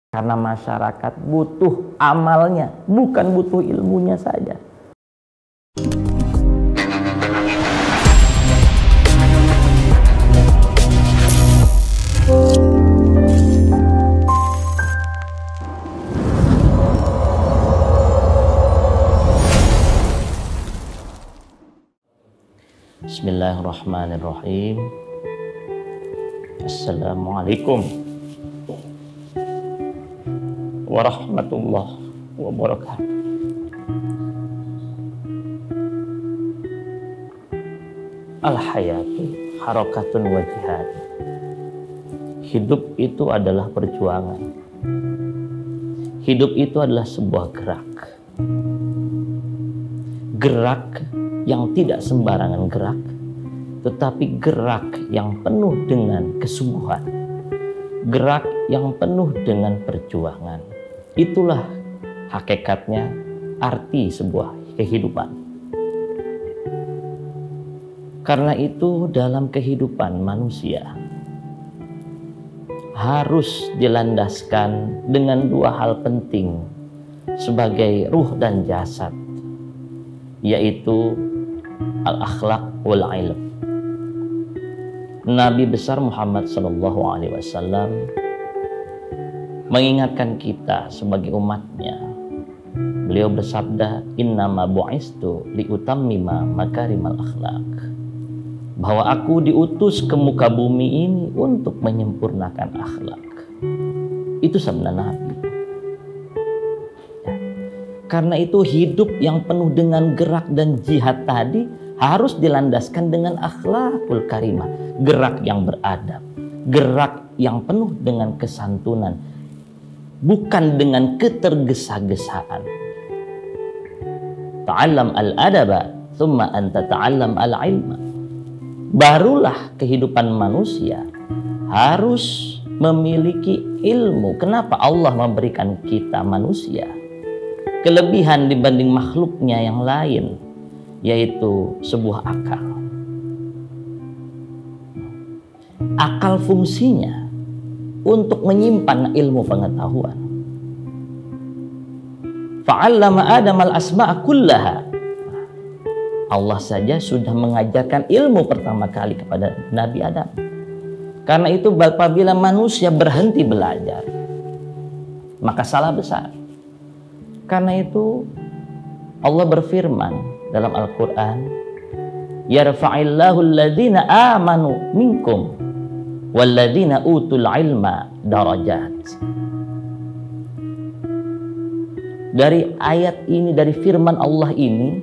Karena masyarakat butuh amalnya, bukan butuh ilmunya saja. Bismillahirrahmanirrahim. Assalamualaikum warahmatullahi wabarakatuh. Al-hayatu harakatun wa jihad. Hidup itu adalah perjuangan. Hidup itu adalah sebuah gerak. Gerak yang tidak sembarangan gerak, tetapi gerak yang penuh dengan kesungguhan. Gerak yang penuh dengan perjuangan. Itulah hakikatnya arti sebuah kehidupan. Karena itu dalam kehidupan manusia harus dilandaskan dengan dua hal penting sebagai ruh dan jasad, yaitu al-akhlaq wal ilm. Nabi besar Muhammad SAW mengingatkan kita sebagai umatnya. Beliau bersabda, innama bu'istu liutammima makarimal akhlaq, bahwa aku diutus ke muka bumi ini untuk menyempurnakan akhlak. Itu sabda Nabi. Karena itu hidup yang penuh dengan gerak dan jihad tadi harus dilandaskan dengan akhlakul karimah. Gerak yang beradab, gerak yang penuh dengan kesantunan, bukan dengan ketergesa-gesaan. Ta'allam al-adaba thumma anta ta'allam al-ilma. Barulah kehidupan manusia harus memiliki ilmu. Kenapa Allah memberikan kita manusia kelebihan dibanding makhluknya yang lain, yaitu sebuah akal. Akal fungsinya untuk menyimpan ilmu pengetahuan. Fa'allama Adam al-asma'a kullaha. Allah saja sudah mengajarkan ilmu pertama kali kepada Nabi Adam. Karena itu apabila manusia berhenti belajar, maka salah besar. Karena itu Allah berfirman dalam Al-Quran, yarfa'illahu alladhina amanu minkum walladhina utul ilma darajat. Dari ayat ini, dari firman Allah ini,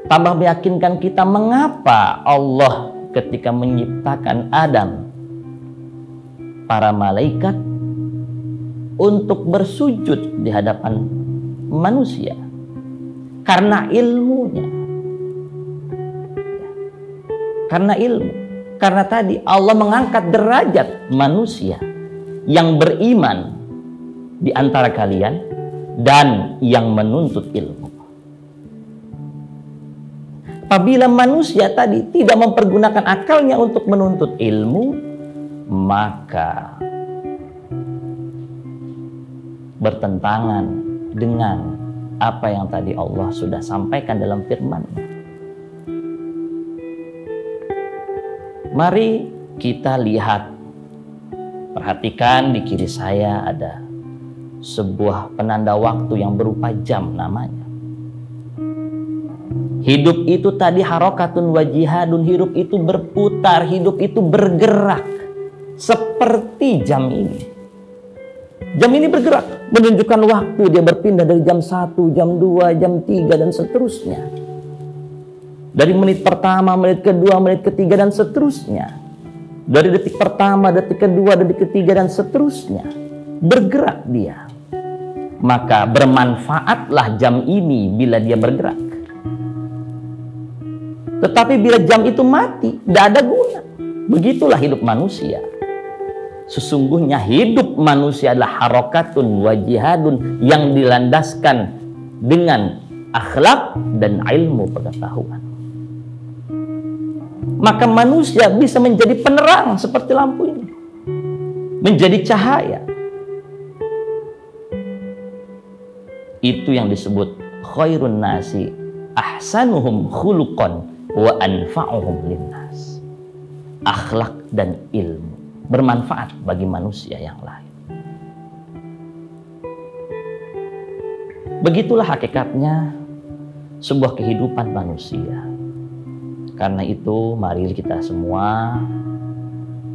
tambah meyakinkan kita mengapa Allah ketika menciptakan Adam, para malaikat untuk bersujud di hadapan manusia. Karena ilmunya. Karena ilmu. Karena tadi Allah mengangkat derajat manusia yang beriman di antara kalian dan yang menuntut ilmu. Apabila manusia tadi tidak mempergunakan akalnya untuk menuntut ilmu, maka bertentangan dengan apa yang tadi Allah sudah sampaikan dalam firman-Nya. Mari kita lihat, perhatikan di kiri saya ada sebuah penanda waktu yang berupa jam namanya. Hidup itu tadi harakatun wa jihadun, hidup itu berputar, hidup itu bergerak seperti jam ini. Jam ini bergerak, menunjukkan waktu, dia berpindah dari jam 1, jam 2, jam 3, dan seterusnya. Dari menit pertama, menit kedua, menit ketiga, dan seterusnya. Dari detik pertama, detik kedua, detik ketiga, dan seterusnya. Bergerak dia. Maka bermanfaatlah jam ini bila dia bergerak. Tetapi bila jam itu mati, tidak ada guna. Begitulah hidup manusia. Sesungguhnya hidup manusia adalah harakatun wa jihadun yang dilandaskan dengan akhlak dan ilmu pengetahuan. Maka manusia bisa menjadi penerang seperti lampu ini. Menjadi cahaya. Itu yang disebut khairun nasi ahsanuhum khuluqan wa anfa'uhum linnas. Akhlak dan ilmu bermanfaat bagi manusia yang lain. Begitulah hakikatnya sebuah kehidupan manusia. Karena itu mari kita semua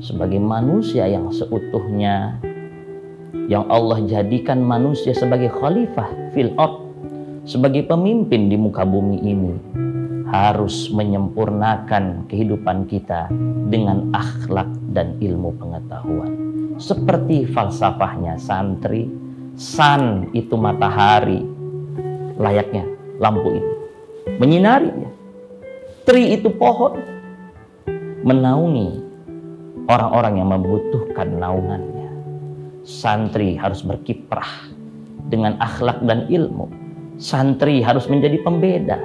sebagai manusia yang seutuhnya, yang Allah jadikan manusia sebagai khalifah fil ardh, sebagai pemimpin di muka bumi ini, harus menyempurnakan kehidupan kita dengan akhlak dan ilmu pengetahuan. Seperti falsafahnya santri, sun itu matahari, layaknya lampu ini menyinarinya. Tri itu pohon, menaungi orang-orang yang membutuhkan naungannya. Santri harus berkiprah dengan akhlak dan ilmu. Santri harus menjadi pembeda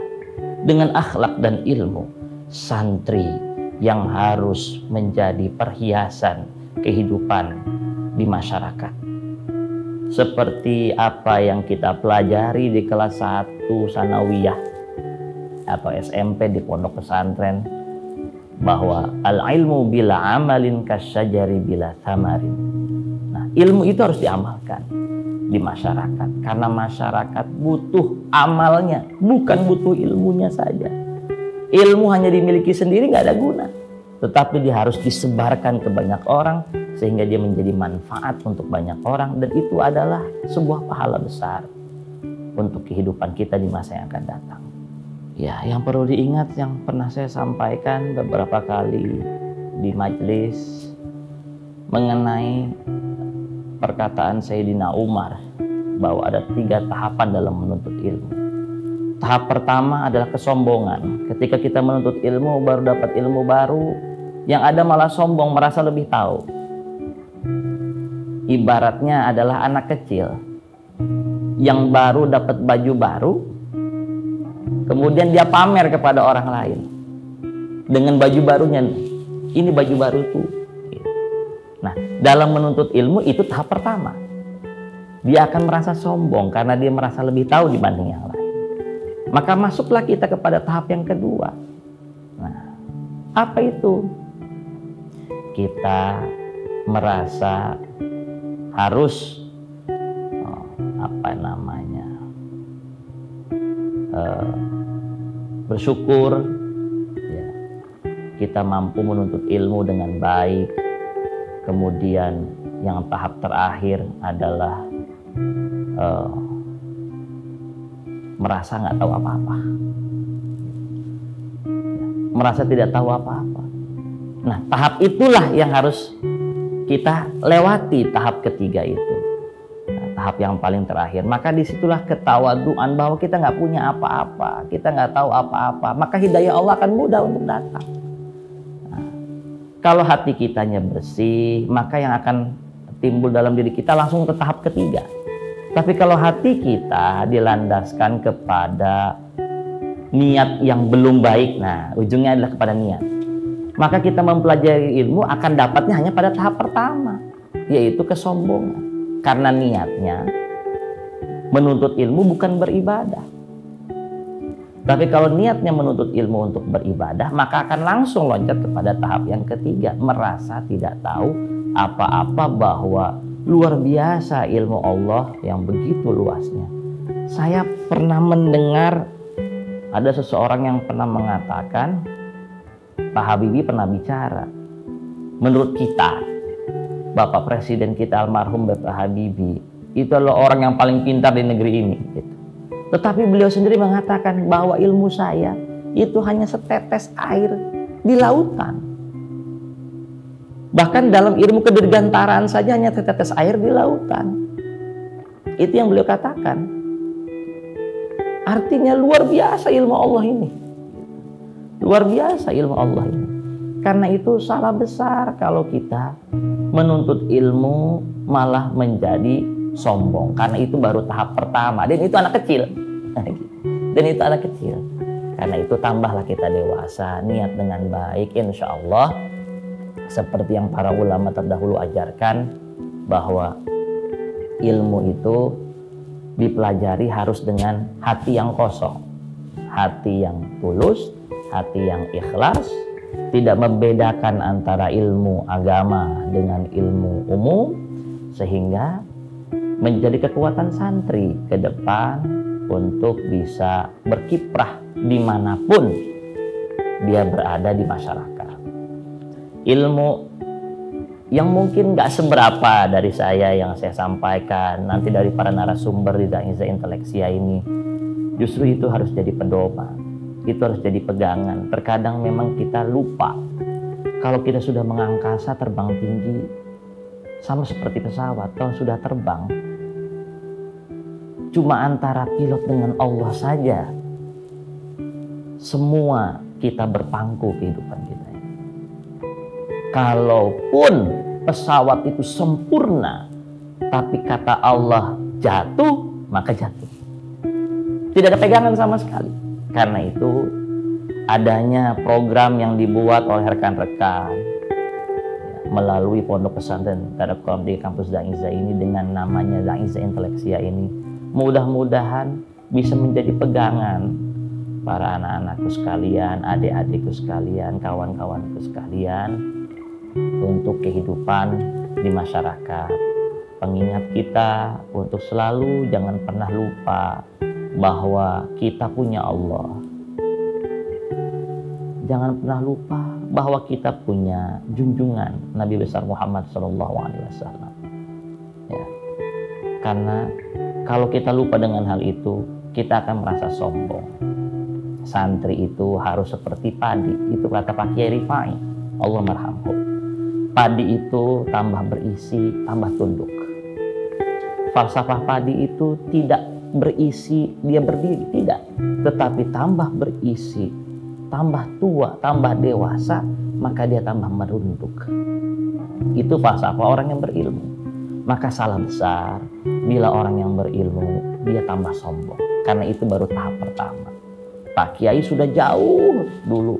dengan akhlak dan ilmu. Santri yang harus menjadi perhiasan kehidupan di masyarakat. Seperti apa yang kita pelajari di kelas 1 sanawiyah atau SMP di pondok pesantren, bahwa al-ilmu bila amalin kasyajari bila thamarin. Nah, ilmu itu harus diamalkan di masyarakat, karena masyarakat butuh amalnya, bukan butuh ilmunya saja. Ilmu hanya dimiliki sendiri nggak ada guna, tetapi dia harus disebarkan ke banyak orang sehingga dia menjadi manfaat untuk banyak orang, dan itu adalah sebuah pahala besar untuk kehidupan kita di masa yang akan datang. Ya, yang perlu diingat yang pernah saya sampaikan beberapa kali di majelis mengenai perkataan Sayyidina Umar bahwa ada 3 tahapan dalam menuntut ilmu. Tahap pertama adalah kesombongan. Ketika kita menuntut ilmu, baru dapat ilmu baru, yang ada malah sombong, merasa lebih tahu. Ibaratnya adalah anak kecil yang baru dapat baju baru, kemudian dia pamer kepada orang lain dengan baju barunya. Ini baju baru tuh. Nah, dalam menuntut ilmu itu tahap pertama. Dia akan merasa sombong karena dia merasa lebih tahu dibanding yang lain. Maka masuklah kita kepada tahap yang kedua. Nah, apa itu? Kita merasa harus bersyukur ya, kita mampu menuntut ilmu dengan baik. Kemudian yang tahap terakhir adalah merasa nggak tahu apa-apa, merasa tidak tahu apa-apa. Nah, tahap itulah yang harus kita lewati, tahap ketiga itu. Nah, tahap yang paling terakhir. Maka disitulah ketawaduan bahwa kita nggak punya apa-apa, kita nggak tahu apa-apa. Maka hidayah Allah akan mudah untuk datang. Nah, kalau hati kitanya bersih, maka yang akan timbul dalam diri kita langsung ke tahap ketiga. Tapi kalau hati kita dilandaskan kepada niat yang belum baik, nah ujungnya adalah kepada niat, maka kita mempelajari ilmu akan dapatnya hanya pada tahap pertama, yaitu kesombongan. Karena niatnya menuntut ilmu bukan beribadah. Tapi kalau niatnya menuntut ilmu untuk beribadah, maka akan langsung loncat kepada tahap yang ketiga, merasa tidak tahu apa-apa, bahwa luar biasa ilmu Allah yang begitu luasnya. Saya pernah mendengar ada seseorang yang pernah mengatakan, Pak Habibie pernah bicara, menurut kita, Bapak Presiden kita almarhum Bapak Habibie itu adalah orang yang paling pintar di negeri ini gitu. Tetapi beliau sendiri mengatakan bahwa ilmu saya itu hanya setetes air di lautan. Bahkan dalam ilmu kedirgantaraan saja hanya setetes air di lautan. Itu yang beliau katakan. Artinya luar biasa ilmu Allah ini. Luar biasa ilmu Allah ini. Karena itu salah besar kalau kita menuntut ilmu malah menjadi sombong. Karena itu baru tahap pertama. Dan itu anak kecil. Dan itu anak kecil. Karena itu tambahlah kita dewasa, niat dengan baik, insya Allah. Seperti yang para ulama terdahulu ajarkan, bahwa ilmu itu dipelajari harus dengan hati yang kosong, hati yang tulus, hati yang ikhlas, tidak membedakan antara ilmu agama dengan ilmu umum, sehingga menjadi kekuatan santri ke depan untuk bisa berkiprah dimanapun dia berada di masyarakat. Ilmu yang mungkin gak seberapa dari saya yang saya sampaikan, nanti dari para narasumber di Da'izzah Inteleksia ini, justru itu harus jadi pedoman, itu harus jadi pegangan. Terkadang memang kita lupa kalau kita sudah mengangkasa, terbang tinggi, sama seperti pesawat, kalau sudah terbang cuma antara pilot dengan Allah saja, semua kita berpangku kehidupan kita. Kalaupun pesawat itu sempurna, tapi kata Allah jatuh, maka jatuh. Tidak ada pegangan sama sekali. Karena itu adanya program yang dibuat oleh rekan-rekan melalui Pondok Pesantren Darul Qom di kampus Da'izzah ini dengan namanya Da'izzah Inteleksia ini, mudah-mudahan bisa menjadi pegangan para anak-anakku sekalian, adik-adikku sekalian, kawan-kawanku sekalian untuk kehidupan di masyarakat. Pengingat kita untuk selalu jangan pernah lupa bahwa kita punya Allah. Jangan pernah lupa bahwa kita punya junjungan Nabi besar Muhammad SAW. Ya. Karena kalau kita lupa dengan hal itu, kita akan merasa sombong. Santri itu harus seperti padi. Itu kata Pak Kiai Rifai, Allah marhamhu. Padi itu tambah berisi, tambah tunduk. Falsafah padi itu tidak berisi, dia berdiri, tidak. Tetapi tambah berisi, tambah tua, tambah dewasa, maka dia tambah merunduk. Itu falsafah orang yang berilmu. Maka salah besar bila orang yang berilmu dia tambah sombong. Karena itu baru tahap pertama. Pak Kiai sudah jauh dulu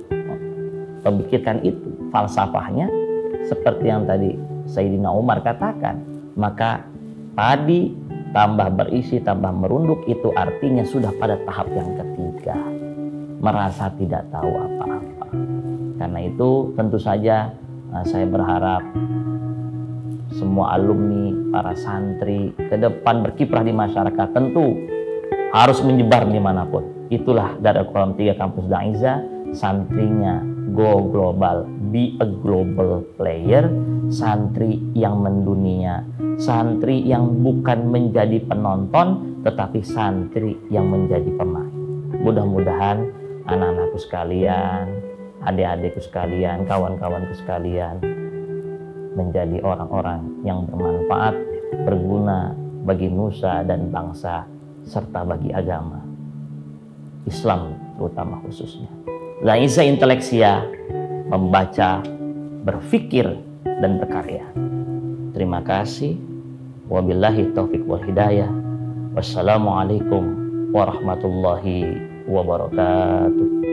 memikirkan itu. Falsafahnya seperti yang tadi Sayyidina Umar katakan. Maka padi tambah berisi, tambah merunduk, itu artinya sudah pada tahap yang ketiga. Merasa tidak tahu apa-apa. Karena itu tentu saja saya berharap semua alumni, para santri ke depan berkiprah di masyarakat tentu harus menyebar dimanapun. Itulah Darul Qom 3 Kampus Da'izzah, santrinya go global, be a global player, santri yang mendunia, santri yang bukan menjadi penonton tetapi santri yang menjadi pemain. Mudah-mudahan anak-anakku sekalian, adik-adikku sekalian, kawan-kawanku sekalian menjadi orang-orang yang bermanfaat, berguna bagi nusa dan bangsa serta bagi agama Islam terutama khususnya. Da'izzah Inteleksia, membaca, berpikir dan berkarya. Terima kasih. Wabillahi taufiq wal hidayah. Wassalamualaikum warahmatullahi wabarakatuh.